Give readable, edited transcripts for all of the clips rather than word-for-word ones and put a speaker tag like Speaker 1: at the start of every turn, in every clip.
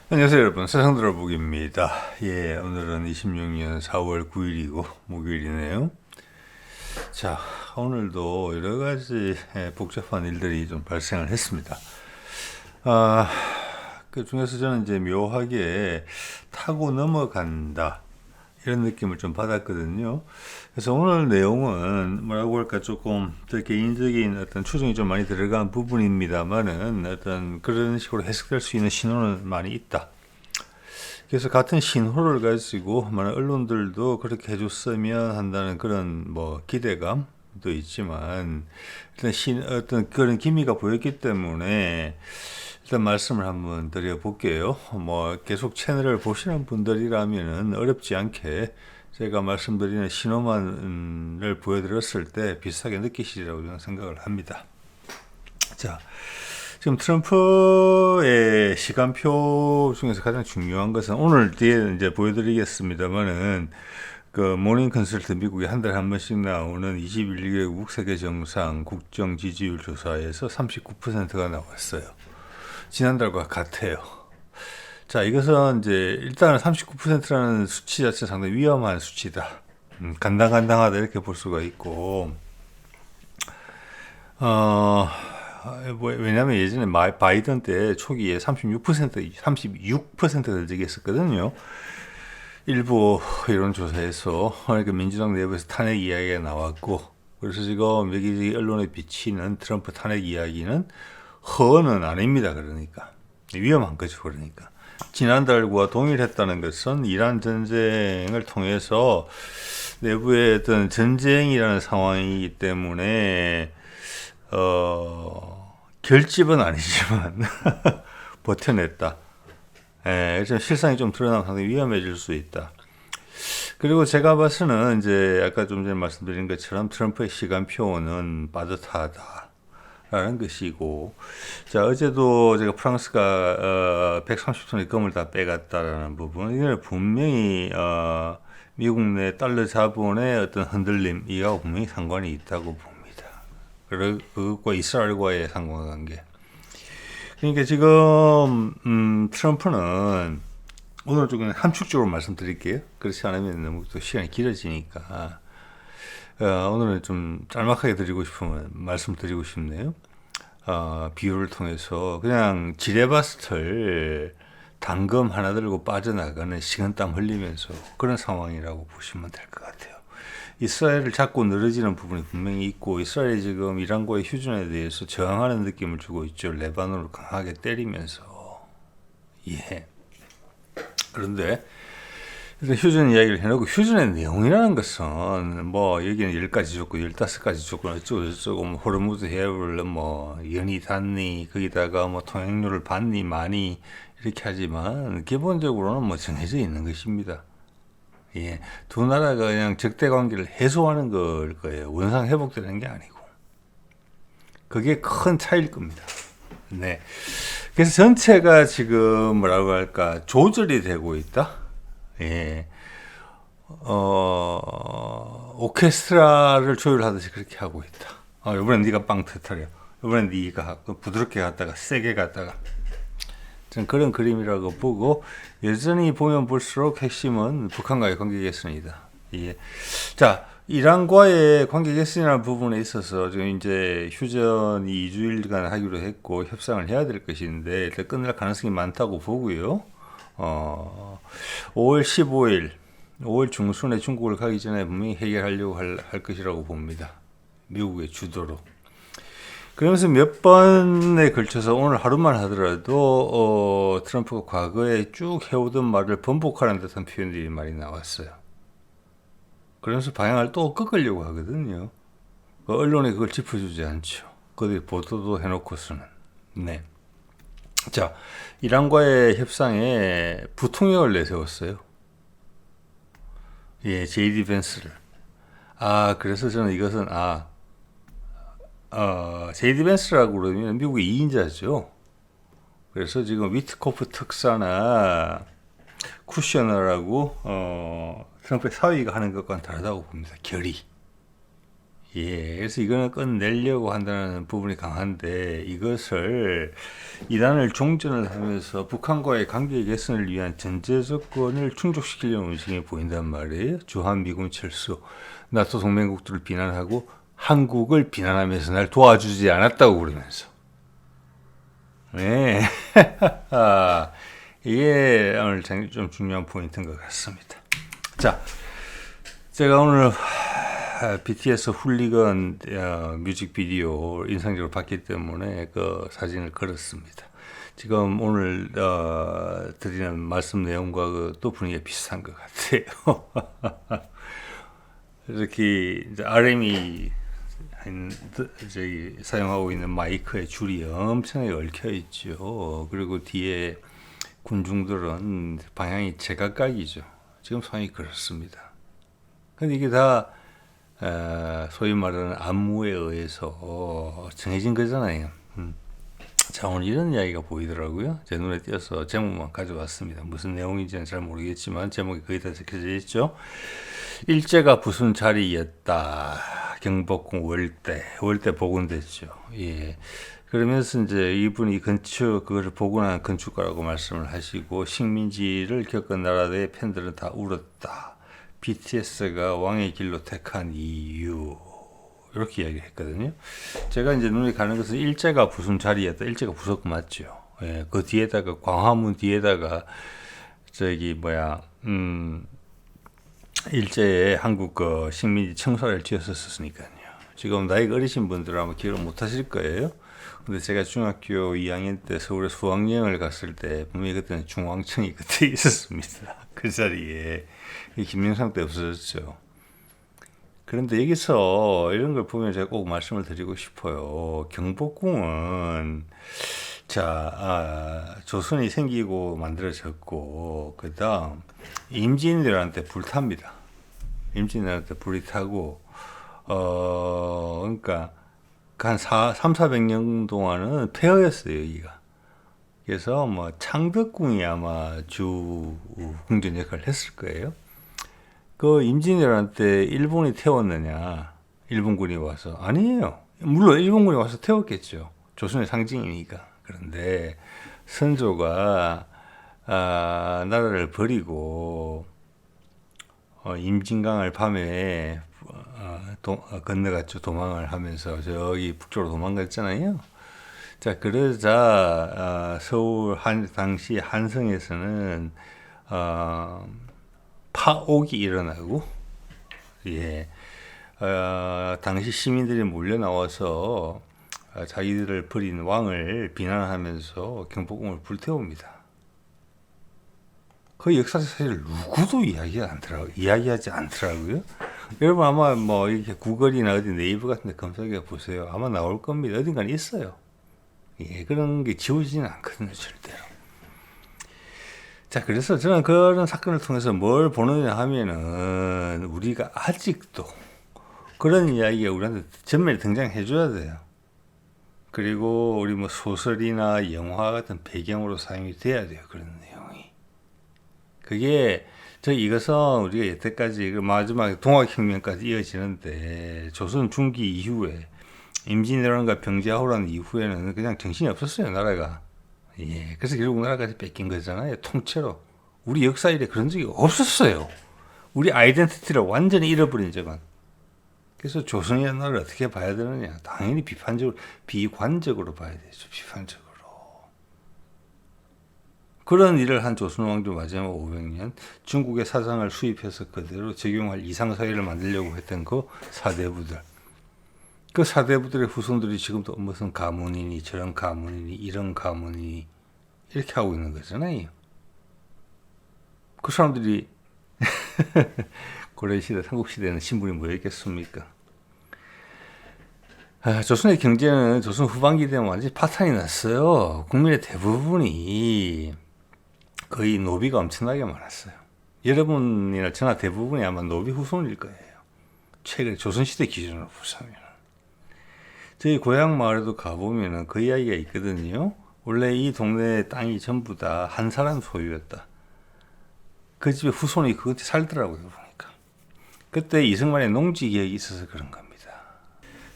Speaker 1: 안녕하세요 여러분, 세상들어보기입니다. 오늘은 26년 4월 9일이고 목요일이네요. 자, 오늘도 여러가지 복잡한 일들이 좀 발생을 했습니다. 그 중에서 저는 이제 묘하게 타고 넘어간다 이런 느낌을 좀 받았거든요. 그래서 오늘 내용은 뭐라고 할까, 조금 더 개인적인 어떤 추정이 좀 많이 들어간 부분입니다만은 어떤 그런 식으로 해석될 수 있는 신호는 많이 있다. 그래서 같은 신호를 가지고 많은 언론들도 그렇게 해줬으면 한다는 그런 뭐 기대감도 있지만, 일단 어떤 그런 기미가 보였기 때문에 일단 말씀을 한번 드려볼게요. 뭐 계속 채널을 보시는 분들이라면은 어렵지 않게 제가 말씀드리는 신호만을 보여드렸을 때 비슷하게 느끼시리라고 저는 생각을 합니다. 자, 지금 트럼프의 시간표 중에서 가장 중요한 것은 오늘 뒤에 이제 보여드리겠습니다만은, 그 모닝 컨설트 미국에 한 달에 한 번씩 나오는 21개국 세계 정상 국정 지지율 조사에서 39%가 나왔어요. 지난달과 같아요. 자, 이것은 이제 일단은 39%라는 수치 자체 상당히 위험한 수치다. 간당간당하다 이렇게 볼 수가 있고, 어, 왜냐면 예전에 바이든 때 초기에 36%가 되겠었거든요. 일부 여론조사에서 그러니까 민주당 내부에서 탄핵 이야기가 나왔고, 그래서 지금 여기 언론에 비치는 트럼프 탄핵 이야기는 허언은 아닙니다. 그러니까 위험한 거죠. 그러니까 지난달과 동일했다는 것은 이란 전쟁을 통해서 내부의 어떤 전쟁이라는 상황이기 때문에 결집은 아니지만 버텨냈다. 실상이 좀 드러나면 상당히 위험해질 수 있다. 그리고 제가 봐서는 이제 아까 좀 전에 말씀드린 것처럼 트럼프의 시간표는 빠듯하다 라는 것이고, 자, 어제도 제가 프랑스가 130톤의 금을 다 빼갔다라는 부분, 이걸 분명히 미국 내 달러 자본의 어떤 흔들림, 이하고 분명히 상관이 있다고 봅니다. 그것과 이스라엘과의 상관관계. 그러니까 지금 트럼프는, 오늘 조금 함축적으로 말씀드릴게요. 그렇지 않으면 너무 또 시간이 길어지니까 오늘은 좀 짤막하게 말씀드리고 싶네요. 비유를 통해서 그냥 지뢰바스틀 단검 하나 들고 빠져나가는 식은땀 흘리면서 그런 상황이라고 보시면 될 것 같아요. 이스라엘을 잡고 늘어지는 부분이 분명히 있고, 이스라엘이 지금 이란과의 휴전에 대해서 저항하는 느낌을 주고 있죠. 레바논을 강하게 때리면서. 그런데 휴전 이야기를 해놓고, 휴전의 내용이라는 것은 뭐 여기는 10가지 조건, 15가지 조건 어쩌고 저쩌고, 뭐 호르무즈 해협을 뭐 연이 닿니, 거기다가 뭐 통행료를 받니 마니 이렇게 하지만 기본적으로는 뭐 정해져 있는 것입니다. 두 나라가 그냥 적대 관계를 해소하는 걸 거예요. 원상 회복되는 게 아니고. 그게 큰 차이일 겁니다. 네. 그래서 전체가 지금 뭐라고 할까, 조절이 되고 있다. 오케스트라를 조율하듯이 그렇게 하고 있다. 이번엔 네가 빵 터뜨려. 이번엔 네가 부드럽게 갔다가 세게 갔다가. 저는 그런 그림이라고 보고, 여전히 보면 볼수록 핵심은 북한과의 관계 개선이다. 자, 이란과의 관계 개선이라는 부분에 있어서 지금 이제 휴전이 2주일간 하기로 했고 협상을 해야 될 것인데, 일단 끝날 가능성이 많다고 보고요. 5월 15일, 5월 중순에 중국을 가기 전에 분명히 해결하려고 할 것이라고 봅니다. 미국의 주도로. 그러면서 몇 번에 걸쳐서 오늘 하루만 하더라도 트럼프가 과거에 쭉 해오던 말을 번복하는 듯한 표현들이 많이 나왔어요. 그러면서 방향을 또 꺾으려고 하거든요. 언론에 그걸 짚어주지 않죠. 그들이 보도도 해놓고서는. 네. 자, 이란과의 협상에 부통령을 내세웠어요. JD 벤스를. 그래서 저는 이것은 JD 벤스라고 그러면 미국의 2인자죠. 그래서 지금 위트코프 특사나 쿠셔너라고 트럼프의 사위가 하는 것과는 다르다고 봅니다. 결이. 예, 그래서 이거는 끝내려고 한다는 부분이 강한데 이것을 이란을 종전을 하면서 북한과의 관계 개선을 위한 전제 조건을 충족시키려는 움직임이 보인단 말이에요. 주한미군 철수, 나토 동맹국들을 비난하고 한국을 비난하면서 날 도와주지 않았다고 그러면서. 네. 이게 오늘 좀 중요한 포인트인 것 같습니다. 자, 제가 오늘 BTS 훌리건 뮤직비디오 인상적으로 봤기 때문에 그 사진을 걸었습니다. 지금 오늘 드리는 말씀 내용과 또 분위기가 비슷한 것 같아요. 이렇게 이제 RM이 저희 사용하고 있는 마이크에 줄이 엄청나게 얽혀 있죠. 그리고 뒤에 군중들은 방향이 제각각이죠. 지금 상황이 그렇습니다. 근데 이게 다 소위 말하는 안무에 의해서 정해진 거잖아요. 자, 오늘 이런 이야기가 보이더라고요. 제 눈에 띄어서 제목만 가져왔습니다. 무슨 내용인지는 잘 모르겠지만 제목이 거의 다 적혀져 있죠. 일제가 부순 자리였다. 경복궁 월대 복원됐죠. 예. 그러면서 이제 이분이 그거를 복원한 건축가라고 말씀을 하시고 식민지를 겪은 나라의 팬들은 다 울었다. BTS가 왕의 길로 택한 이유. 이렇게 이야기했거든요. 제가 이제 눈에 가는 것은 일제가 부순 자리였다. 일제가 부쉈고 맞죠. 예. 그 뒤에다가 광화문 뒤에다가 일제에 한국 그 식민지 청사를 지었었으니까요. 지금 나이가 어리신 분들은 아마 기억을 못 하실 거예요. 근데 제가 중학교 2학년 때 서울에 수학여행을 갔을 때 분명히 그때는 중앙청이 그때 있었습니다. 그 자리에. 김영삼 때 없어졌죠. 그런데 여기서 이런 걸 보면 제가 꼭 말씀을 드리고 싶어요. 경복궁은 조선이 생기고 만들어졌고 그 다음 임진왜란때 불탑니다. 임진왜란때 불이 타고 그러니까 한 300~400년 동안은 폐허였어요, 여기가. 그래서 뭐 창덕궁이 아마 주 궁전 역할을 했을 거예요. 그 임진왜란 때 일본이 태웠느냐? 일본군이 와서. 아니에요. 물론 일본군이 와서 태웠겠죠. 조선의 상징이니까. 그런데 선조가 나라를 버리고 임진강을 밤에 건너갔죠. 도망을 하면서 저기 북쪽으로 도망갔잖아요. 자, 그러자 서울 당시 한성에서는 파옥이 일어나고, 예, 당시 시민들이 몰려 나와서 자기들을 버린 왕을 비난하면서 경복궁을 불태웁니다. 그 역사를 사실 누구도 이야기하지 않더라고요. 여러분 아마 뭐 이렇게 구글이나 어디 네이버 같은 데 검색해 보세요. 아마 나올 겁니다. 어딘가는 있어요. 예, 그런 게 지워지지는 않거든요, 절대로. 자, 그래서 저는 그런 사건을 통해서 뭘 보느냐 하면은 우리가 아직도 그런 이야기가 우리한테 전면에 등장해 줘야 돼요. 그리고 우리 뭐 소설이나 영화 같은 배경으로 사용이 돼야 돼요. 그런 내용이. 그게 이것은 우리가 여태까지 마지막에 동학혁명까지 이어지는데 조선 중기 이후에 임진왜란과 병자호란 이후에는 그냥 정신이 없었어요, 나라가. 예, 그래서 결국 나라까지 뺏긴 거잖아요, 통째로. 우리 역사 일에 그런 적이 없었어요. 우리 아이덴티티를 완전히 잃어버린 적은. 그래서 조선이라는 나라를 어떻게 봐야 되느냐? 당연히 비관적으로 봐야 되죠, 비판적으로. 그런 일을 한 조선 왕조 마지막 500년, 중국의 사상을 수입해서 그대로 적용할 이상사회를 만들려고 했던 그 사대부들. 그 사대부들의 후손들이 지금도 무슨 가문이니 저런 가문이니 이런 가문이니 이렇게 하고 있는 거잖아요. 그 사람들이 고려시대, 삼국시대에는 신분이 뭐였겠습니까? 조선의 경제는 조선 후반기 되면 완전히 파탄이 났어요. 국민의 대부분이 거의 노비가 엄청나게 많았어요. 여러분이나 저나 대부분이 아마 노비 후손일 거예요. 최근에 조선시대 기준으로 보자면. 저희 고향 마을에도 가보면은 그 이야기가 있거든요. 원래 이 동네 땅이 전부 다 한 사람 소유였다. 그 집에 후손이 그곳에 살더라고요, 보니까. 그때 이승만의 농지 계획이 있어서 그런 겁니다.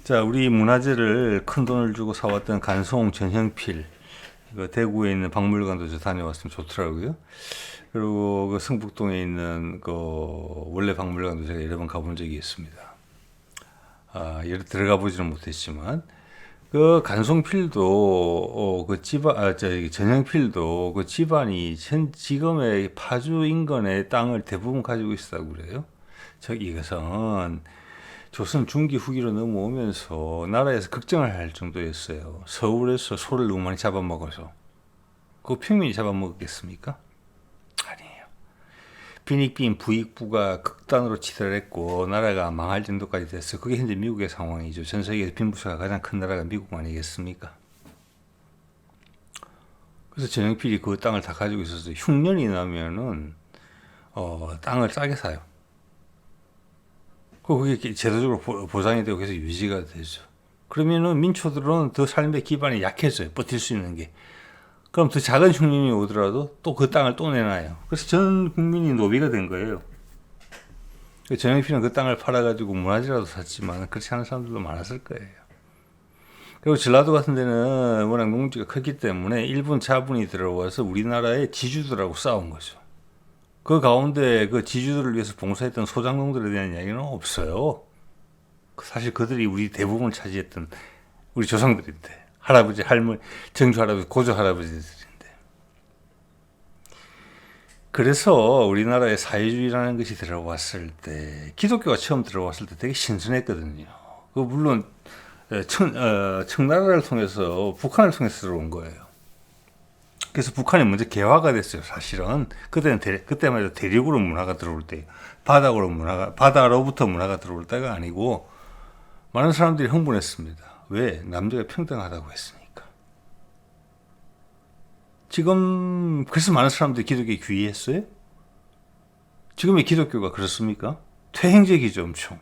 Speaker 1: 자, 우리 문화재를 큰 돈을 주고 사왔던 간송 전형필, 그 대구에 있는 박물관도 저 다녀왔으면 좋더라고요. 그리고 그 성북동에 있는 그 원래 박물관도 제가 여러 번 가본 적이 있습니다. 여러 들어가 보지는 못했지만 그 간송필도 그 집안 저기 전형필도 그 집안이 지금의 파주 인근의 땅을 대부분 가지고 있다고 그래요. 이것은 조선 중기 후기로 넘어오면서 나라에서 걱정을 할 정도였어요. 서울에서 소를 너무 많이 잡아먹어서. 그 평민이 잡아먹었겠습니까? 아니에요. 빈익빈 부익부가 극단으로 치달했고 나라가 망할 정도까지 됐어요. 그게 현재 미국의 상황이죠. 전 세계에서 빈부차가 가장 큰 나라가 미국 아니겠습니까? 그래서 전형필이 그 땅을 다 가지고 있어서 흉년이 나면은 땅을 싸게 사요. 그게 제도적으로 보장이 되고 계속 유지가 되죠. 그러면은 민초들은 더 삶의 기반이 약해져요. 버틸 수 있는 게. 그럼 더 작은 흉년이 오더라도 또 그 땅을 또 내놔요. 그래서 전 국민이 노비가 된 거예요. 전형필은 그 땅을 팔아가지고 문화재라도 샀지만 그렇지 않은 사람들도 많았을 거예요. 그리고 전라도 같은 데는 워낙 농지가 크기 때문에 일본 자본이 들어와서 우리나라의 지주들하고 싸운 거죠. 그 가운데 그 지주들을 위해서 봉사했던 소장농들에 대한 이야기는 없어요. 사실 그들이 우리 대부분을 차지했던 우리 조상들인데, 할아버지, 할머니, 정조 할아버지, 고조 할아버지들인데. 그래서 우리나라에 사회주의라는 것이 들어왔을 때, 기독교가 처음 들어왔을 때 되게 신선했거든요. 물론 청나라를 통해서 북한을 통해서 들어온 거예요. 그래서 북한이 먼저 개화가 됐어요. 사실은 그때만 해도 대륙으로 문화가 들어올 때, 바다로부터 문화가 들어올 때가 아니고 많은 사람들이 흥분했습니다. 왜? 남녀가 평등하다고 했으니까. 지금 그래서 많은 사람들이 기독교에 귀의했어요. 지금의 기독교가 그렇습니까? 퇴행적이죠, 엄청.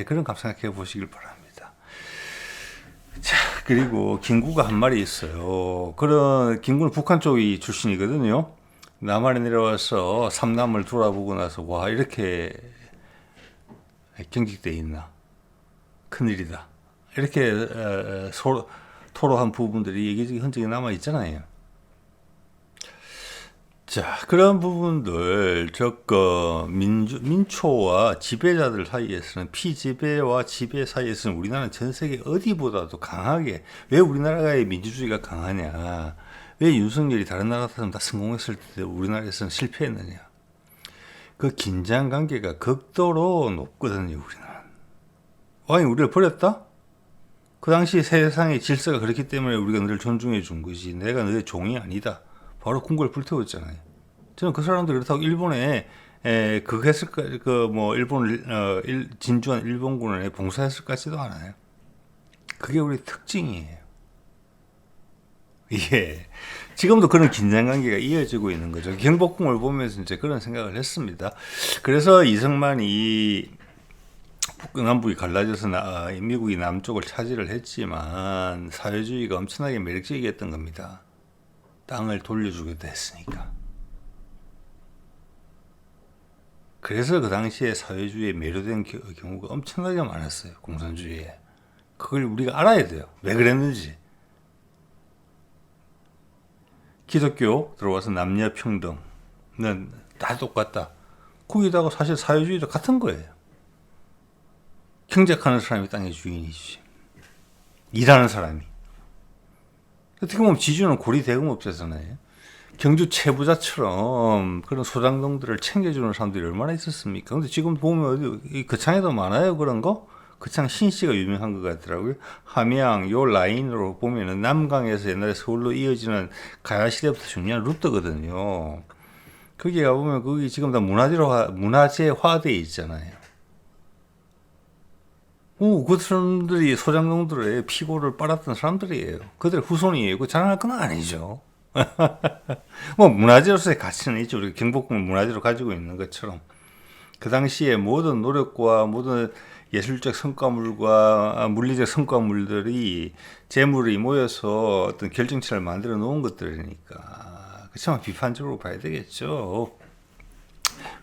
Speaker 1: 그런 감 생각해 보시길 바랍니다. 자, 그리고 김구가 한 말이 있어요. 김구는 북한 쪽이 출신이거든요. 남한에 내려와서 삼남을 돌아보고 나서 와, 이렇게 경직돼 있나? 큰일이다. 이렇게 토로한 부분들이 여기저기 흔적이 남아 있잖아요. 자, 그런 부분들, 민초와 지배자들 사이에서는, 피지배와 지배 사이에서는 우리나라는 전 세계 어디보다도 강하게, 왜 우리나라의 민주주의가 강하냐, 왜 윤석열이 다른 나라들은 다 성공했을 때 우리나라에서는 실패했느냐. 그 긴장 관계가 극도로 높거든요, 우리나라는. 아니, 우리를 버렸다? 그 당시 세상의 질서가 그렇기 때문에 우리가 너를 존중해 준 거지. 내가 너의 종이 아니다. 바로 궁궐 불태웠잖아요. 저는 그 사람들이 그렇다고 일본에 진주한 일본군에 봉사했을 것 같지도 않아요. 그게 우리 특징이에요. 예. 지금도 그런 긴장 관계가 이어지고 있는 거죠. 경복궁을 보면서 이제 그런 생각을 했습니다. 그래서 이승만이 남북이 갈라져서 미국이 남쪽을 차지를 했지만 사회주의가 엄청나게 매력적이었던 겁니다. 땅을 돌려주기도 했으니까. 그래서 그 당시에 사회주의에 매료된 경우가 엄청나게 많았어요. 공산주의에. 그걸 우리가 알아야 돼요. 왜 그랬는지. 기독교 들어와서 남녀 평등은 다 똑같다. 거기다가 사실 사회주의도 같은 거예요. 경작하는 사람이 땅의 주인이지. 일하는 사람이. 어떻게 보면 지주는 고리 대금업자잖아요. 경주 채부자처럼 그런 소장농들을 챙겨주는 사람들이 얼마나 있었습니까? 근데 지금 보면 거창에도 많아요, 그런 거? 거창 신씨가 유명한 것 같더라고요. 함양 요 라인으로 보면은 남강에서 옛날에 서울로 이어지는 가야시대부터 중요한 루트거든요. 거기 가보면 거기 지금 다 문화재화돼 있잖아요. 그 사람들이 소장농들의 피고를 빨았던 사람들이에요. 그들의 후손이에요. 그 자랑할 건 아니죠. 뭐 문화재로서의 가치는 있죠. 우리 경복궁을 문화재로 가지고 있는 것처럼 그 당시에 모든 노력과 모든 예술적 성과물과 물리적 성과물들이 재물이 모여서 어떤 결정체를 만들어 놓은 것들이니까 그렇지만 비판적으로 봐야 되겠죠.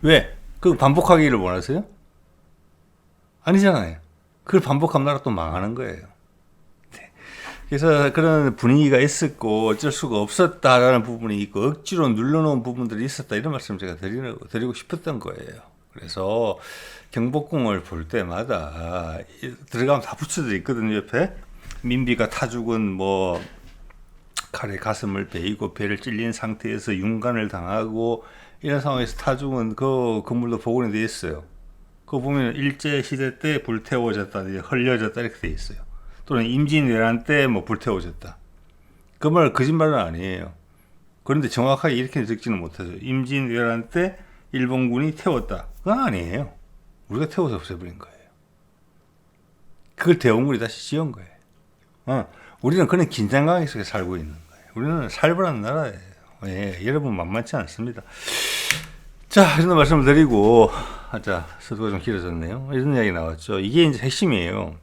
Speaker 1: 왜? 그 반복하기를 원하세요? 아니잖아요. 그걸 반복하면 나라 또 망하는 거예요. 네. 그래서 그런 분위기가 있었고 어쩔 수가 없었다라는 부분이 있고 억지로 눌러놓은 부분들이 있었다 이런 말씀을 제가 드리고 싶었던 거예요. 그래서 경복궁을 볼 때마다 들어가면 다 붙여져 있거든요. 옆에 민비가 타 죽은 뭐 칼에 가슴을 베이고 배를 찔린 상태에서 윤관을 당하고 이런 상황에서 타 죽은 그 건물도 복원이 되어 있어요. 그거 보면 일제 시대 때 불태워졌다, 헐려졌다 이렇게 돼 있어요. 또는 임진왜란 때 뭐 불태워졌다. 그 말 거짓말은 아니에요. 그런데 정확하게 이렇게 적지는 못하죠. 임진왜란 때 일본군이 태웠다. 그건 아니에요. 우리가 태워서 없애버린 거예요. 그걸 대원군이 다시 지은 거예요. 우리는 그런 긴장감 속에 살고 있는 거예요. 우리는 살벌한 나라예요. 예, 여러분 만만치 않습니다. 자, 이런 말씀을 드리고, 자, 서두가 좀 길어졌네요. 이런 이야기 나왔죠. 이게 이제 핵심이에요.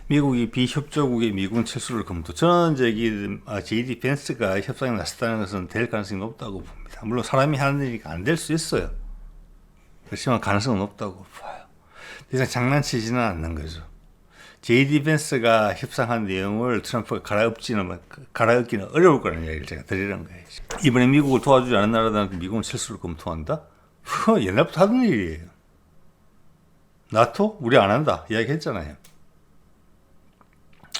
Speaker 1: 미국이 비협조국의 미군 철수를 검토. 저는 JD 펜스가 협상에 나섰다는 것은 될 가능성이 높다고 봅니다. 물론 사람이 하는 일이니까 안 될 수 있어요. 그렇지만 가능성은 높다고 봐요. 더 이상 장난치지는 않는 거죠. JD 펜스가 협상한 내용을 트럼프가 갈아엎기는 어려울 거라는 이야기를 제가 드리는 거예요. 이번에 미국을 도와주지 않은 나라들한테 미국은 철수를 검토한다? 옛날부터 하던 일이에요. 나토? 우리 안 한다. 이야기 했잖아요.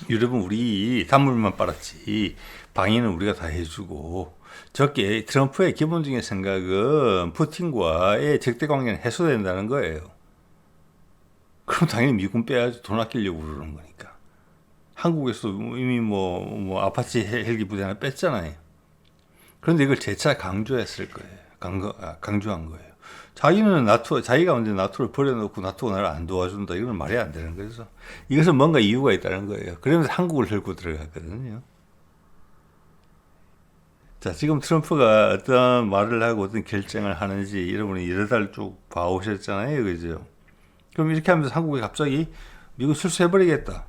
Speaker 1: 유럽은 우리 단물만 빨았지 방위는 우리가 다 해주고 적게 트럼프의 기본적인 생각은 푸틴과의 적대 관계는 해소된다는 거예요. 그럼 당연히 미군 빼야지. 돈 아끼려고 그러는 거니까. 한국에서 이미 뭐 아파치 헬기 부대 하나 뺐잖아요. 그런데 이걸 재차 강조했을 거예요. 강조한 거예요. 자기가 언제 나토를 버려놓고 나토가 나를 안 도와준다. 이건 말이 안 되는 거죠. 이것은 뭔가 이유가 있다는 거예요. 그러면서 한국을 들고 들어갔거든요. 자, 지금 트럼프가 어떤 말을 하고 어떤 결정을 하는지 여러분이 여러 달 쭉 봐오셨잖아요. 그죠? 그럼 이렇게 하면서 한국이 갑자기 미국 철수해버리겠다.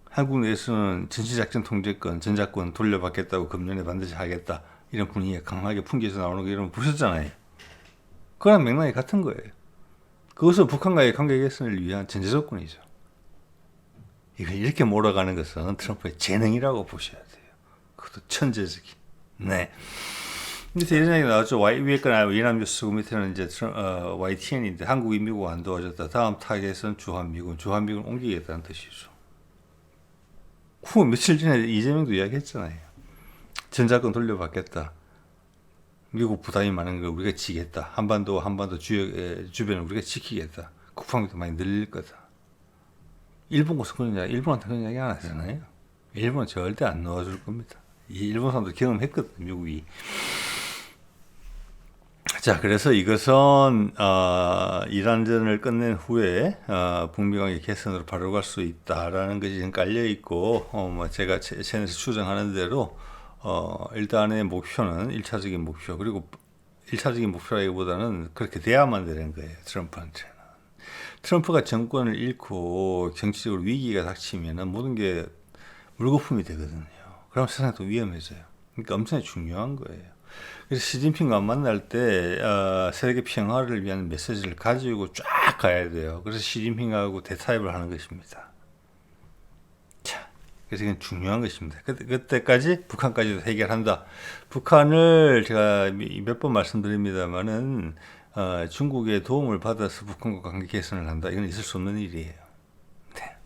Speaker 1: 한국 내에서는 전시작전 통제권, 전자권 돌려받겠다고 금년에 반드시 하겠다. 이런 분위기가 강하게 풍겨서 나오는 거 여러분 보셨잖아요. 그거랑 맥락이 같은 거예요. 그것은 북한과의 관계 개선을 위한 전제 조건이죠. 이걸 이렇게 몰아가는 것은 트럼프의 재능이라고 보셔야 돼요. 그것도 천재적인. 네. 밑에 이런 얘기 나왔죠. 위에 건 이남뉴스, 그 밑에는 이제 YTN인데 한국이 미국 안 도와줬다. 다음 타겟은 주한미군 옮기겠다는 뜻이죠. 후 며칠 전에 이재명도 이야기했잖아요. 전자권 돌려받겠다. 미국 부담이 많은 걸 우리가 지겠다. 한반도 주변을 우리가 지키겠다. 국방비도 많이 늘릴 거다. 일본한테 그런 이야기 안 하잖아요. 일본은 절대 안 넣어줄 겁니다. 일본 사람도 경험했거든요, 미국이. 자, 그래서 이것은 이란전을 끝낸 후에 북미 관계 개선으로 바로 갈 수 있다라는 것이 지금 깔려 있고, 제가 채널에서 추정하는 대로 일단의 목표는 1차적인 목표, 그리고 1차적인 목표라기보다는 그렇게 돼야만 되는 거예요. 트럼프한테는. 트럼프가 정권을 잃고 정치적으로 위기가 닥치면 모든 게 물거품이 되거든요. 그럼 세상이 또 위험해져요. 그러니까 엄청 중요한 거예요. 그래서 시진핑과 만날 때 세계 평화를 위한 메시지를 가지고 쫙 가야 돼요. 그래서 시진핑하고 대타협을 하는 것입니다. 자, 그래서 이건 중요한 것입니다. 그때까지 북한까지도 해결한다. 북한을 제가 몇 번 말씀드립니다만은 중국의 도움을 받아서 북한과 관계 개선을 한다. 이건 있을 수 없는 일이에요. 네.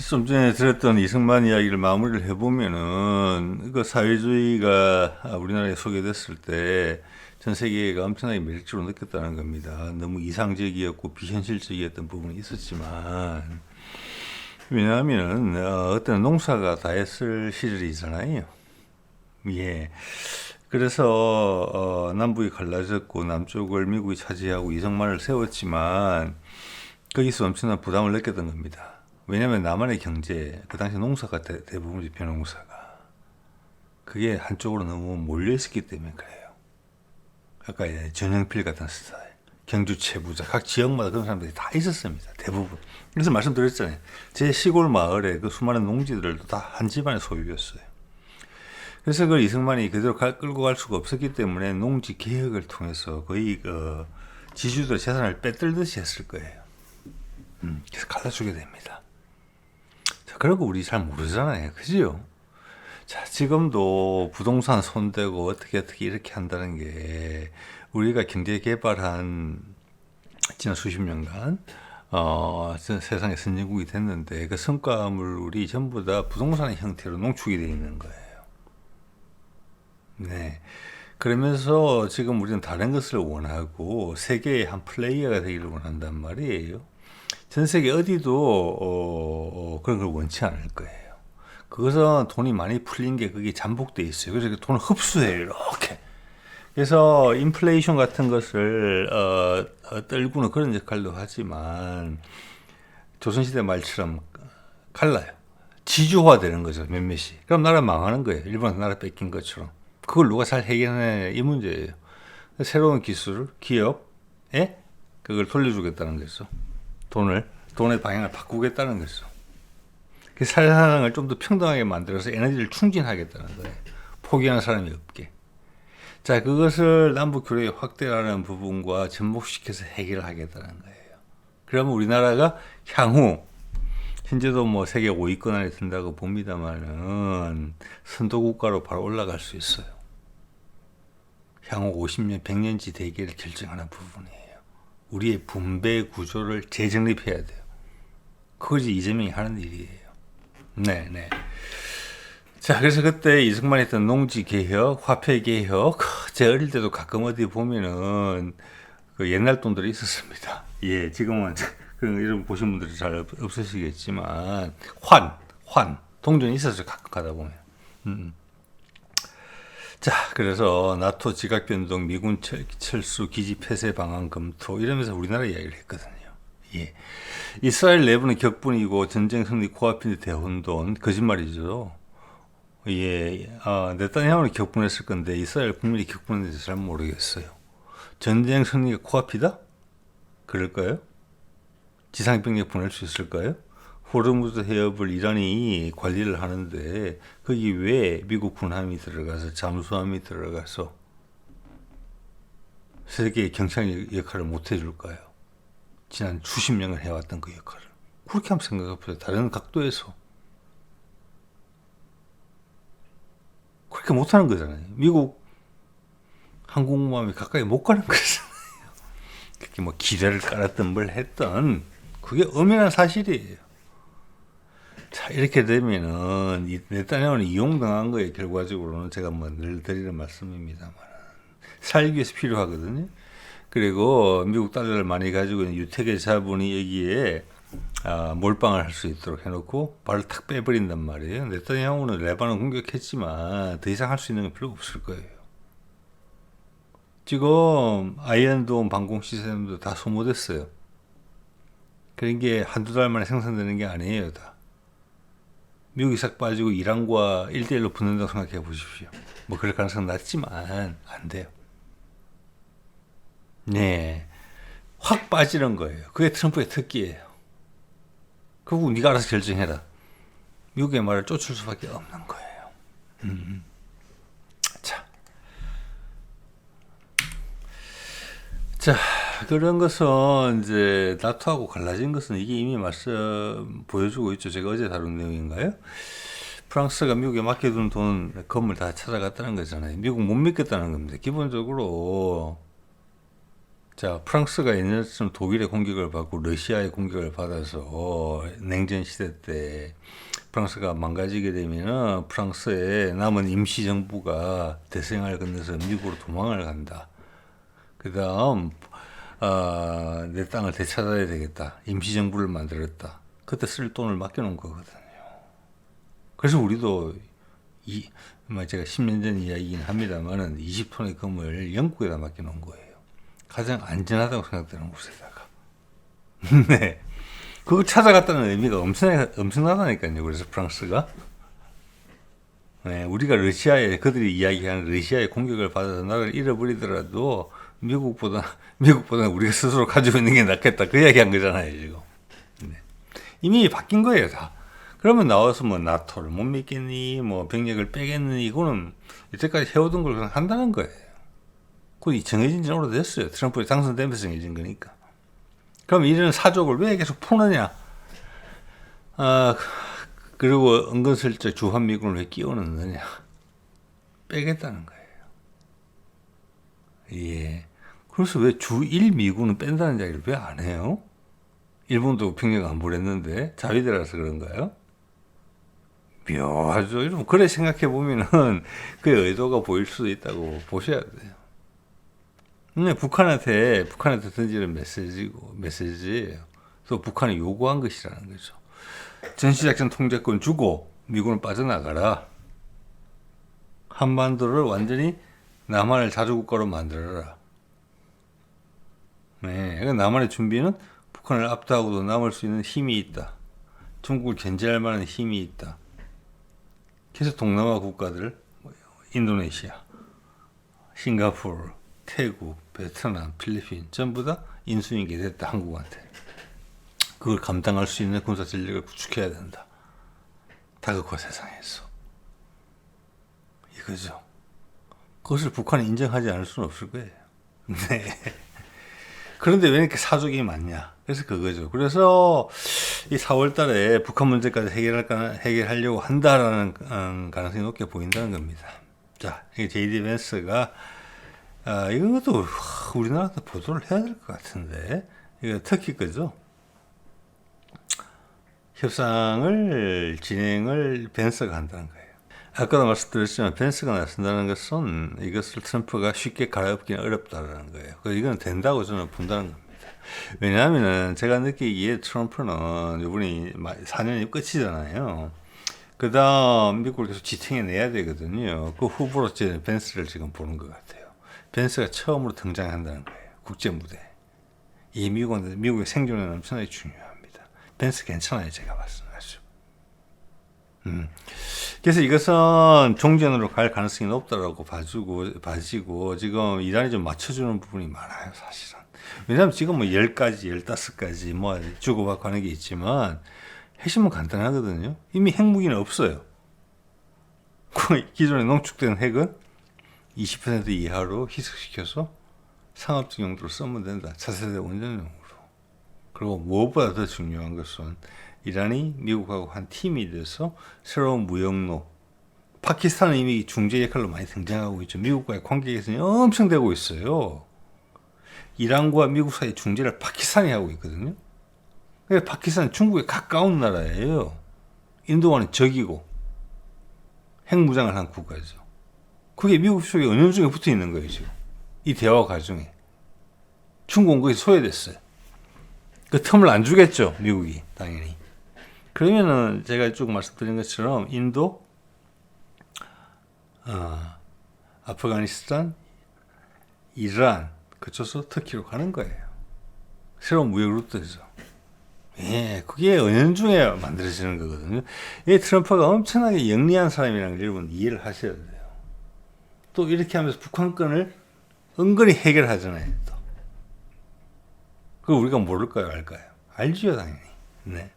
Speaker 1: 좀 전에 들었던 이승만 이야기를 마무리를 해보면은 그 사회주의가 우리나라에 소개됐을 때 전 세계가 엄청나게 매력적으로 느꼈다는 겁니다. 너무 이상적이었고 비현실적이었던 부분이 있었지만 왜냐하면 어떤 농사가 다 했을 시절이잖아요. 예. 그래서 남북이 갈라졌고 남쪽을 미국이 차지하고 이승만을 세웠지만 거기서 엄청난 부담을 느꼈던 겁니다. 왜냐하면 남한의 경제, 그 당시 농사가 대부분이 벼농사가 그게 한쪽으로 너무 몰려 있었기 때문에 그래요. 아까 전형필 같은 스타일, 경주 최부자, 각 지역마다 그런 사람들이 다 있었습니다. 대부분. 그래서 말씀드렸잖아요. 제 시골 마을에 그 수많은 농지들도 다 한 집안의 소유였어요. 그래서 그걸 이승만이 그대로 끌고 갈 수가 없었기 때문에 농지 개혁을 통해서 거의 지주들 재산을 빼들듯이 했을 거예요. 그래서 갈라주게 됩니다. 자, 그리고 우리 잘 모르잖아요. 그죠? 자, 지금도 부동산 손대고 어떻게 이렇게 한다는 게 우리가 경제 개발한 지난 수십 년간 세상의 선진국이 됐는데 그 성과물이 전부 다 부동산의 형태로 농축이 되어 있는 거예요. 네. 그러면서 지금 우리는 다른 것을 원하고 세계의 한 플레이어가 되기를 원한단 말이에요. 전 세계 어디도 그런 걸 원치 않을 거예요. 그것은 돈이 많이 풀린 게 그게 잠복돼 있어요. 그래서 그 돈을 흡수해요. 이렇게. 그래서 인플레이션 같은 것을 떨구는 그런 역할도 하지만 조선시대 말처럼 갈라요. 지주화되는 거죠. 몇몇이. 그럼 나라 망하는 거예요. 일본에서 나라 뺏긴 것처럼. 그걸 누가 잘 해결해 이 문제예요. 새로운 기술, 기업에 그걸 돌려주겠다는 거죠. 돈의 방향을 바꾸겠다는 거죠. 그 세상을 좀 더 평등하게 만들어서 에너지를 충진하겠다는 거예요. 포기하는 사람이 없게. 자, 그것을 남북 교류의 확대라는 부분과 접목시켜서 해결하겠다는 거예요. 그러면 우리나라가 향후 현재도 뭐 세계 5위권 안에 든다고 봅니다만은 선도국가로 바로 올라갈 수 있어요. 향후 50년, 100년지 대계를 결정하는 부분이에요. 우리의 분배 구조를 재정립해야 돼요. 그것이 이재명이 하는 일이에요. 네. 자, 그래서 그때 이승만이 했던 농지개혁, 화폐개혁, 제 어릴 때도 가끔 어디 보면은 그 옛날 돈들이 있었습니다. 예, 지금은 이런 보신 분들이 잘 없으시겠지만, 동전이 있었어요. 가끔 가다 보면. 자, 그래서 나토 지각변동, 미군 철수, 기지 폐쇄 방안 검토 이러면서 우리나라 이야기를 했거든요. 예. 이스라엘 내부는 격분이고 전쟁 승리 코앞인데 대혼돈 거짓말이죠. 예, 네타냐후는 격분했을 건데 이스라엘 국민이 격분했는지 잘 모르겠어요. 전쟁 승리가 코앞이다? 그럴까요? 지상병력 보낼 수 있을까요? 호르무즈 해협을 이란이 관리를 하는데 거기 왜 미국 군함이 들어가서 잠수함이 들어가서 세계의 경찰 역할을 못 해줄까요? 지난 수십 년을 해왔던 그 역할을. 그렇게 한번 생각해보세요. 다른 각도에서. 그렇게 못하는 거잖아요. 미국 항공모함이 가까이 못 가는 거잖아요. 그렇게 뭐 기대를 깔았던 뭘 했던 그게 엄연한 사실이에요. 자, 이렇게 되면은 네타냐후는 이용당한 거예요. 결과적으로는 제가 뭐 늘 드리는 말씀입니다만 살기 위해서 필요하거든요. 그리고 미국 달러를 많이 가지고 있는 유태계 자본이 여기에 몰빵을 할 수 있도록 해놓고 발을 탁 빼버린단 말이에요. 네타냐후는 레바논 공격했지만 더 이상 할 수 있는 건 별로 없을 거예요. 지금 아이언돔 방공 시스템도 다 소모됐어요. 그런 게 한두 달 만에 생산되는 게 아니에요. 다. 미국이 싹 빠지고 이란과 1대1로 붙는다고 생각해 보십시오. 뭐 그럴 가능성은 낮지만 안 돼요. 네, 확 빠지는 거예요. 그게 트럼프의 특기예요. 그리고 네가 알아서 결정해라. 미국의 말을 쫓을 수밖에 없는 거예요. 자, 그런 것은 이제 나토하고 갈라진 것은 이게 이미 말씀 보여주고 있죠. 제가 어제 다룬 내용인가요? 프랑스가 미국에 맡겨둔 돈, 건물 다 찾아갔다는 거잖아요. 미국 못 믿겠다는 겁니다. 기본적으로 자, 프랑스가 예전처럼 독일의 공격을 받고 러시아의 공격을 받아서 냉전 시대 때 프랑스가 망가지게 되면은 프랑스의 남은 임시정부가 대서양을 건너서 미국으로 도망을 간다. 그 다음 내 땅을 되찾아야 되겠다. 임시정부를 만들었다. 그때 쓸 돈을 맡겨놓은 거거든요. 그래서 우리도 제가 10년 전 이야기긴 합니다만은 20톤의 금을 영국에다 맡겨놓은 거예요. 가장 안전하다고 생각되는 곳에다가. 네. 그거 찾아갔다는 의미가 엄청나다니까요. 그래서 프랑스가. 네, 우리가 그들이 이야기하는 러시아의 공격을 받아서 나라를 잃어버리더라도 미국보다 우리가 스스로 가지고 있는 게 낫겠다. 그 이야기한 거잖아요, 지금. 네. 이미 바뀐 거예요, 다. 그러면 나와서 뭐 나토를 못 믿겠니, 뭐 병력을 빼겠니, 이거는 이때까지 해오던 걸 그냥 한다는 거예요. 그게 정해진 지 오래됐어요. 트럼프가 당선되면서 정해진 거니까. 그럼 이런 사족을 왜 계속 푸느냐? 그리고 은근슬쩍 주한미군을 왜 끼워 넣느냐? 빼겠다는 거예요. 예. 그래서 왜 주1 미군은 뺀다는 이야기를 왜 안 해요? 일본도 평양 안보를 했는데 자위대라서 그런가요? 묘하죠. 여러분, 그래 생각해 보면은 그 의도가 보일 수도 있다고 보셔야 돼요. 북한한테 던지는 메시지예요. 또 북한이 요구한 것이라는 거죠. 전시작전 통제권 주고 미군은 빠져나가라. 한반도를 완전히 남한을 자주국가로 만들어라. 네, 남한의 준비는 북한을 압도하고도 남을 수 있는 힘이 있다. 중국을 견제할 만한 힘이 있다. 그래서 동남아 국가들, 인도네시아, 싱가포르, 태국, 베트남, 필리핀 전부 다 인수인계 됐다. 한국한테. 그걸 감당할 수 있는 군사 전력을 구축해야 된다. 다극화 세상에서. 이거죠. 그것을 북한이 인정하지 않을 수는 없을 거예요. 네. 그런데 왜 이렇게 사족이 많냐? 그래서 그거죠. 그래서 이 4월 달에 북한 문제까지 해결하려고 한다라는 가능성이 높게 보인다는 겁니다. 자, 이게 JD 벤스가, 이것도 우리나라도 보도를 해야 될 것 같은데, 이거 터키 거죠. 협상을 진행을 벤스가 한다는 거예요. 아까도 말씀드렸지만 벤스가 나선다는 것은 이것을 트럼프가 쉽게 갈아엎기는 어렵다는 거예요. 그래서 이건 된다고 저는 본다는 겁니다. 왜냐하면 제가 느끼기에 트럼프는 이번이 4년이 끝이잖아요. 그 다음 미국을 계속 지탱해내야 되거든요. 그 후보로 제 벤스를 지금 보는 것 같아요. 벤스가 처음으로 등장한다는 거예요. 국제무대. 이 미국의 생존에는 엄청나게 중요합니다. 벤스 괜찮아요. 제가 봤어요. 그래서 이것은 종전으로 갈 가능성이 높다라고 봐지고 지금 이란이 좀 맞춰주는 부분이 많아요. 사실은. 왜냐하면 지금 뭐 10가지, 15가지 뭐 주고받고 하는 게 있지만 핵심은 간단하거든요. 이미 핵무기는 없어요. 기존에 농축된 핵은 20% 이하로 희석시켜서 상업적 용도로 쓰면 된다. 차세대 원전용으로. 그리고 무엇보다 더 중요한 것은 이란이 미국하고 한 팀이 돼서 새로운 무역로, 파키스탄은 이미 중재 역할로 많이 등장하고 있죠. 미국과의 관계 개선이 엄청 되고 있어요. 이란과 미국 사이 중재를 파키스탄이 하고 있거든요. 파키스탄은 중국에 가까운 나라예요. 인도와는 적이고 핵무장을 한 국가죠. 그게 미국 쪽에 은연중에 붙어 있는 거예요. 지금 이 대화 과정에 중국은 거기 소외됐어요. 그 틈을 안 주겠죠. 미국이 당연히. 그러면은 제가 쭉 말씀드린 것처럼 인도, 아프가니스탄, 이란 거쳐서 터키로 가는 거예요. 새로운 무역 루트죠. 예, 그게 은연중에 만들어지는 거거든요. 이 트럼프가 엄청나게 영리한 사람이라는 걸 여러분 이해를 하셔야 돼요. 또 이렇게 하면서 북한권을 은근히 해결하잖아요. 또. 그거 우리가 모를까요, 알까요? 알지요, 당연히. 네.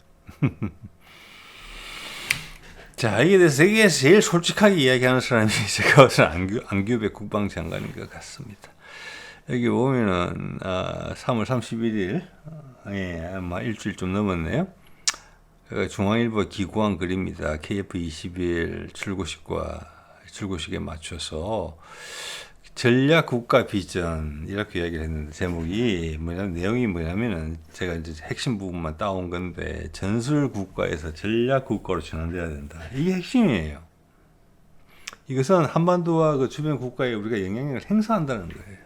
Speaker 1: 자, 이게 대해서 세계에서 제일 솔직하게 이야기하는 사람이 제가 봐서는 안규백 국방장관인 것 같습니다. 여기 보면은 3월 31일, 아마 일주일 좀 넘었네요. 중앙일보 기고한 글입니다. KF21 출고식에 맞춰서 전략 국가 비전 이렇게 이야기를 했는데 제목이 내용이 뭐냐면은 제가 이제 핵심 부분만 따온 건데 전술 국가에서 전략 국가로 전환돼야 된다. 이게 핵심이에요. 이것은 한반도와 그 주변 국가에 우리가 영향력을 행사한다는 거예요.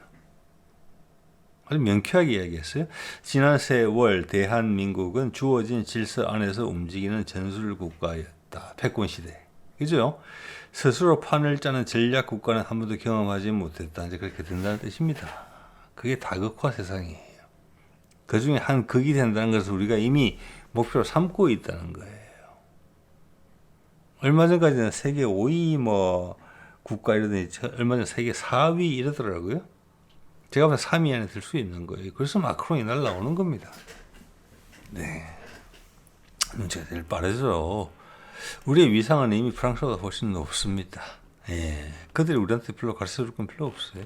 Speaker 1: 아주 명쾌하게 이야기했어요. 지난 세월 대한민국은 주어진 질서 안에서 움직이는 전술 국가였다. 패권 시대. 그죠? 스스로 판을 짜는 전략 국가는 한 번도 경험하지 못했다. 이제 그렇게 된다는 뜻입니다. 그게 다극화 세상이에요. 그 중에 한 극이 된다는 것을 우리가 이미 목표로 삼고 있다는 거예요. 얼마 전까지는 세계 5위 국가 이러더니 얼마 전 세계 4위 이러더라고요. 제가 봐서 3위 안에 들 수 있는 거예요. 그래서 마크롱이 날라오는 겁니다. 네. 문제가 제일 빠르죠. 우리의 위상은 이미 프랑스보다 훨씬 높습니다. 예. 그들이 우리한테 별로 가르쳐줄 건 필요 없어요.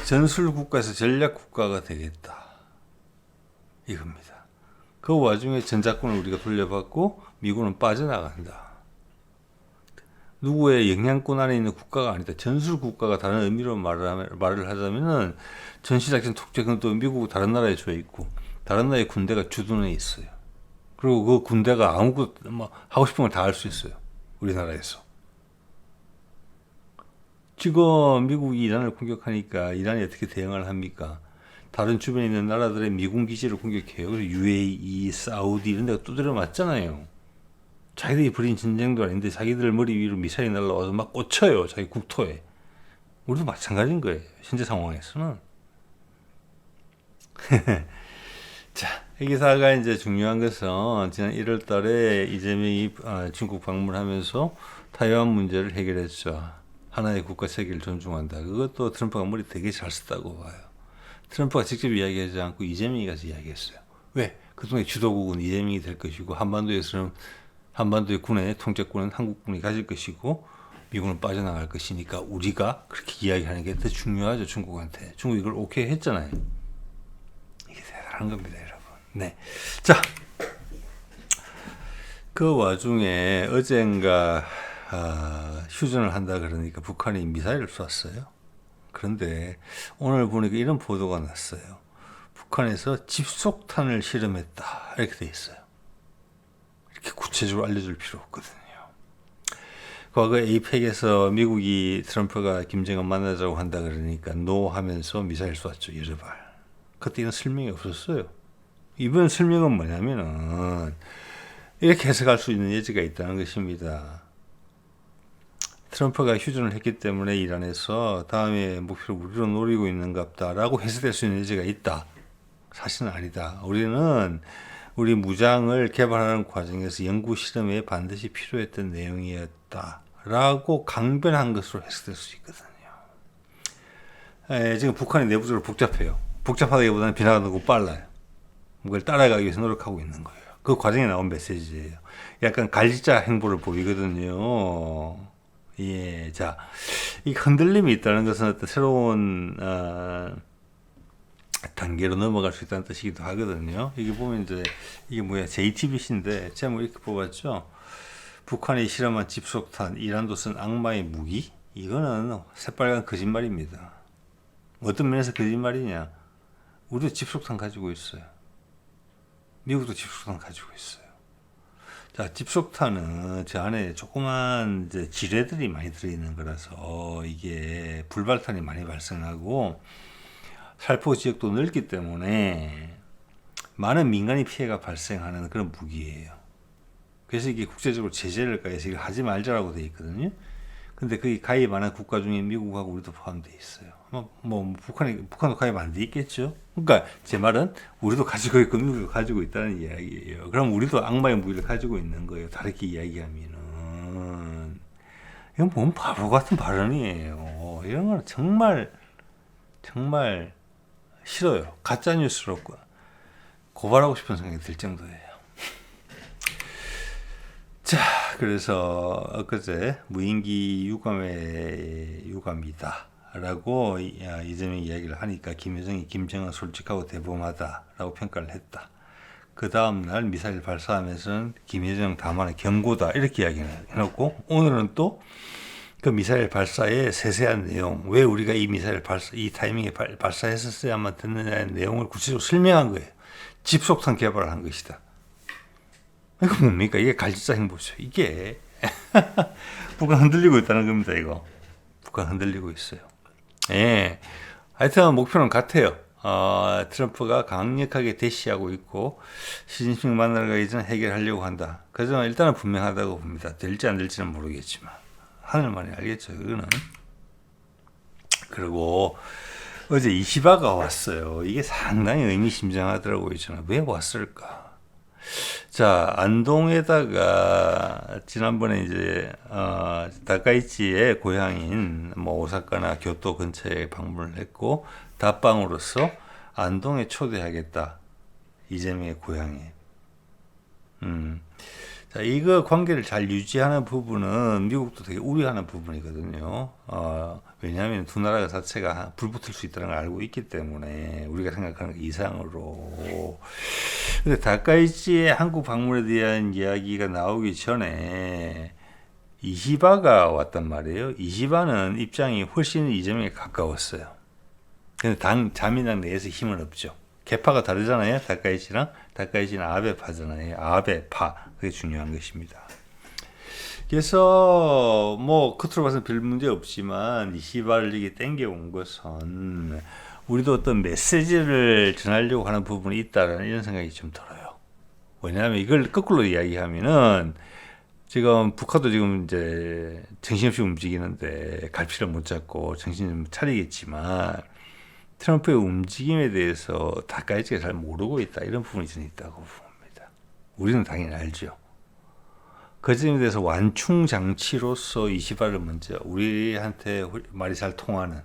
Speaker 1: 전술 국가에서 전략 국가가 되겠다. 이겁니다. 그 와중에 전작권을 우리가 돌려받고 미국은 빠져나간다. 누구의 영향권 안에 있는 국가가 아니다. 전술 국가가 다른 의미로 말을 하자면은 전시작전 독재권도 미국 다른 나라에 줘 있고 다른 나라의 군대가 주둔해 있어요. 그리고 그 군대가 아무것도 뭐 하고 싶은 걸 다 할 수 있어요. 우리나라에서. 지금 미국이 이란을 공격하니까 이란이 어떻게 대응을 합니까? 다른 주변에 있는 나라들의 미군 기지를 공격해요. 그래서 UAE, 사우디 이런 데가 두드려 맞잖아요. 자기들이 벌인 전쟁도 아닌데 자기들 머리 위로 미사일이 날라와서 막 꽂혀요. 자기 국토에. 우리도 마찬가지인 거예요. 현재 상황에서는. 자, 이 기사가 이제 중요한 것은 지난 1월 달에 이재명이 중국 방문하면서 타이완 문제를 해결했죠. 하나의 국가 체계를 존중한다. 그것도 트럼프가 머리 되게 잘 썼다고 봐요. 트럼프가 직접 이야기하지 않고 이재명이 가서 이야기했어요. 왜? 그동안 주도국은 이재명이 될 것이고 한반도의 군의 통제권은 한국군이 가질 것이고 미국은 빠져나갈 것이니까 우리가 그렇게 이야기하는 게 더 중요하죠. 중국한테. 중국이 이걸 오케이 했잖아요. 이게 대단한 겁니다, 여러분. 네. 자, 그 와중에 어젠가 휴전을 한다 그러니까 북한이 미사일을 쐈어요. 그런데 오늘 보니까 이런 보도가 났어요. 북한에서 집속탄을 실험했다. 이렇게 돼 있어요. 이렇게 구체적으로 알려줄 필요 없거든요. 과거 에이펙에서 미국이 트럼프가 김정은 만나자고 한다 그러니까 노 하면서 미사일 쐈죠. 여러 발. 그때는 설명이 없었어요. 이번 설명은 뭐냐면은 이렇게 해석할 수 있는 여지가 있다는 것입니다. 트럼프가 휴전을 했기 때문에 이란에서 다음에 목표를 우리로 노리고 있는갑다라고 해석될 수 있는 여지가 있다. 사실은 아니다. 우리는 우리 무장을 개발하는 과정에서 연구 실험에 반드시 필요했던 내용이었다라고 강변한 것으로 해석될 수 있거든요. 지금 북한이 내부적으로 복잡해요. 복잡하다기보다는 비나가 너무 빨라요. 그걸 따라가기 위해서 노력하고 있는 거예요. 그 과정에 나온 메시지예요. 약간 갈지자 행보를 보이거든요. 예, 자, 이 흔들림이 있다는 것은 어떤 새로운 단계로 넘어갈 수 있다는 뜻이기도 하거든요. 이게 보면 이제 이게 뭐야 JTBC인데 제목 이렇게 뽑았죠. 북한이 실험한 집속탄, 이란도 쓴 악마의 무기. 이거는 새빨간 거짓말입니다. 어떤 면에서 거짓말이냐? 우리도 집속탄 가지고 있어요. 미국도 집속탄 가지고 있어요. 자, 집속탄은 저 안에 조그만 이제 지뢰들이 많이 들어있는 거라서 이게 불발탄이 많이 발생하고 살포 지역도 넓기 때문에 많은 민간인 피해가 발생하는 그런 무기예요. 그래서 이게 국제적으로 제재를 가해서 이걸 하지 말자라고 되어 있거든요. 근데 거기 가입하는 국가 중에 미국하고 우리도 포함되어 있어요. 북한도 가입 안 돼 있겠죠. 그러니까 제 말은 우리도 가지고 있고 미국도 가지고 있다는 이야기예요. 그럼 우리도 악마의 무기를 가지고 있는 거예요. 다르게 이야기하면은 이건 뭔 바보 같은 발언이에요. 이런 건 정말 싫어요. 가짜 뉴스로 고발하고 싶은 생각이 들 정도예요. 자, 그래서 엊그제 무인기 유감이다 라고 이재명이 이야기를 하니까 김여정이 김정은 솔직하고 대범하다라고 평가를 했다. 그 다음날 미사일 발사하면서는 김여정 담화의 경고다 이렇게 이야기를 해놓고 오늘은 또 그 미사일 발사의 세세한 내용, 왜 우리가 이 미사일 이 타이밍에 발사했었어야만 됐느냐의 내용을 구체적으로 설명한 거예요. 집속탄 개발을 한 것이다. 이거 뭡니까? 이게 갈지자 행보죠. 이게 북한 흔들리고 있다는 겁니다. 이거 북한 흔들리고 있어요. 예, 하여튼 목표는 같아요. 트럼프가 강력하게 대시하고 있고 시진핑 만나러 가기 전에 해결하려고 한다. 그래서 일단은 분명하다고 봅니다. 될지 안 될지는 모르겠지만 하늘만이 알겠죠. 그거는. 그리고 어제 이시바가 왔어요. 이게 상당히 의미심장하더라고요. 저는 왜 왔을까? 자, 안동에다가 지난번에 이제 다카이치의 고향인 오사카나 교토 근처에 방문을 했고 답방으로서 안동에 초대하겠다. 이재명의 고향에. 자, 이거 관계를 잘 유지하는 부분은 미국도 되게 우려하는 부분이거든요. 왜냐하면 두 나라 자체가 불붙을 수 있다는 걸 알고 있기 때문에 우리가 생각하는 것 이상으로. 근데 다카이치의 한국 방문에 대한 이야기가 나오기 전에 이시바가 왔단 말이에요. 이시바는 입장이 훨씬 이재명에 가까웠어요. 근데 자민당 내에서 힘은 없죠. 계파가 다르잖아요. 다카이치는 아베파잖아요. 아베파. 그게 중요한 것입니다. 그래서 뭐 겉으로 봐서는 별 문제 없지만 이시바를 이게 땡겨온 것은 우리도 어떤 메시지를 전하려고 하는 부분이 있다라는 이런 생각이 좀 들어요. 왜냐하면 이걸 거꾸로 이야기하면은 지금 북한도 지금 이제 정신없이 움직이는데 갈피를 못 잡고 정신 좀 차리겠지만 트럼프의 움직임에 대해서 다까지가 잘 모르고 있다. 이런 부분이 좀 있다고 봅니다. 우리는 당연히 알죠. 그 점에 대해서 완충 장치로서 이시바를 먼저 우리한테 말이 잘 통하는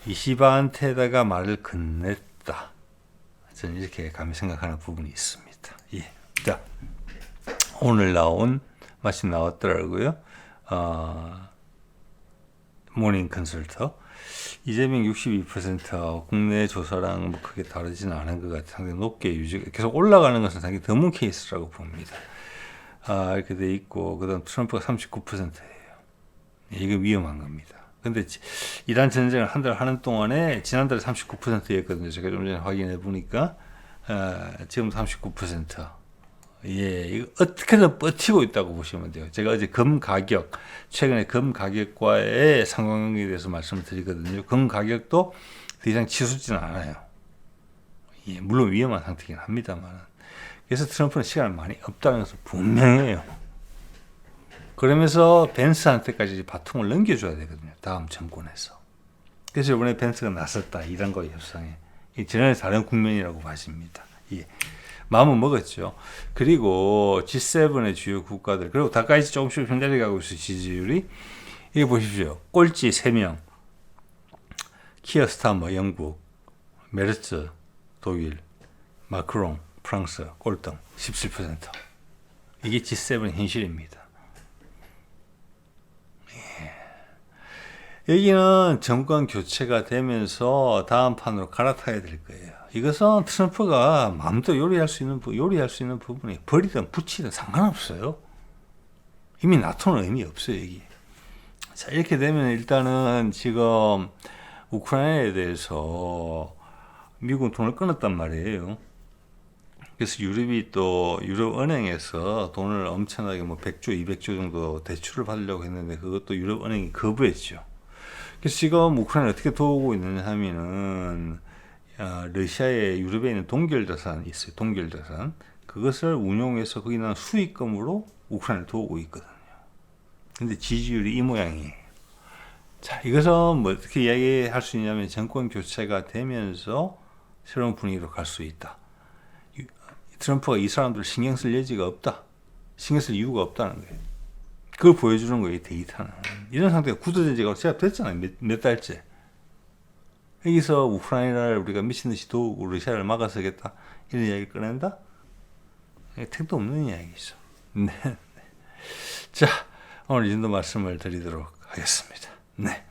Speaker 1: 이시바한테다가 말을 건넸다. 저는 이렇게 감히 생각하는 부분이 있습니다. 예. 자, 오늘 마침 나왔더라고요. 모닝 컨설터. 이재명 62% 국내 조사랑 뭐 크게 다르지는 않은 것 같아요. 상당히 높게 계속 올라가는 것은 상당히 드문 케이스라고 봅니다. 이렇게 돼 있고, 그 다음 트럼프가 39%예요. 이게 위험한 겁니다. 근데 이란 전쟁을 한 달 하는 동안에 지난달에 39%였거든요. 제가 좀 전에 확인해 보니까, 지금 39%. 예, 이거 어떻게든 버티고 있다고 보시면 돼요. 제가 어제 최근에 금 가격과의 상관관계에 대해서 말씀을 드리거든요. 금 가격도 더 이상 치솟지는 않아요. 예, 물론 위험한 상태긴 합니다만. 그래서 트럼프는 시간이 많이 없다는 것은 분명해요. 그러면서 벤스한테까지 바통을 넘겨줘야 되거든요. 다음 정권에서. 그래서 이번에 벤스가 나섰다. 이란과의 협상에. 이 전혀 다른 국면이라고 봐집니다. 예. 마음은 먹었죠. 그리고 G7의 주요 국가들, 그리고 다까지 조금씩 편달리 가고 있어요. 지지율이. 이거 보십시오. 꼴찌 3명. 키어 스타머 영국, 메르츠 독일, 마크롱 프랑스 꼴등 17%. 이게 G7 현실입니다. 예. 여기는 정권 교체가 되면서 다음 판으로 갈아타야 될 거예요. 이것은 트럼프가 마음대로 요리할 수 있는 부분이 버리든 붙이든 상관없어요. 이미 나토는 의미 없어요, 여기. 자, 이렇게 되면 일단은 지금 우크라이나에 대해서 미국은 돈을 끊었단 말이에요. 그래서 유럽은행에서 돈을 엄청나게 100조, 200조 정도 대출을 받으려고 했는데 그것도 유럽은행이 거부했죠. 그래서 지금 우크라이나 어떻게 도우고 있느냐 하면은 러시아에 유럽에 있는 동결자산이 있어요. 동결자산. 그것을 운용해서 거기 나는 수익금으로 우크라이나를 도우고 있거든요. 근데 지지율이 이 모양이에요. 자, 이것은 뭐 어떻게 이야기할 수 있냐면 정권 교체가 되면서 새로운 분위기로 갈 수 있다. 트럼프가 이 사람들 신경 쓸 여지가 없다. 신경 쓸 이유가 없다는 거예요. 그걸 보여주는 거예요, 데이터는. 이런 상태가 굳어진 지가 시작됐잖아요. 몇 달째. 여기서 우크라이나를 우리가 미친듯이 도우고 러시아를 막아서겠다. 이런 이야기 꺼낸다? 택도 없는 이야기죠. 네. 자, 오늘 이 정도 말씀을 드리도록 하겠습니다. 네.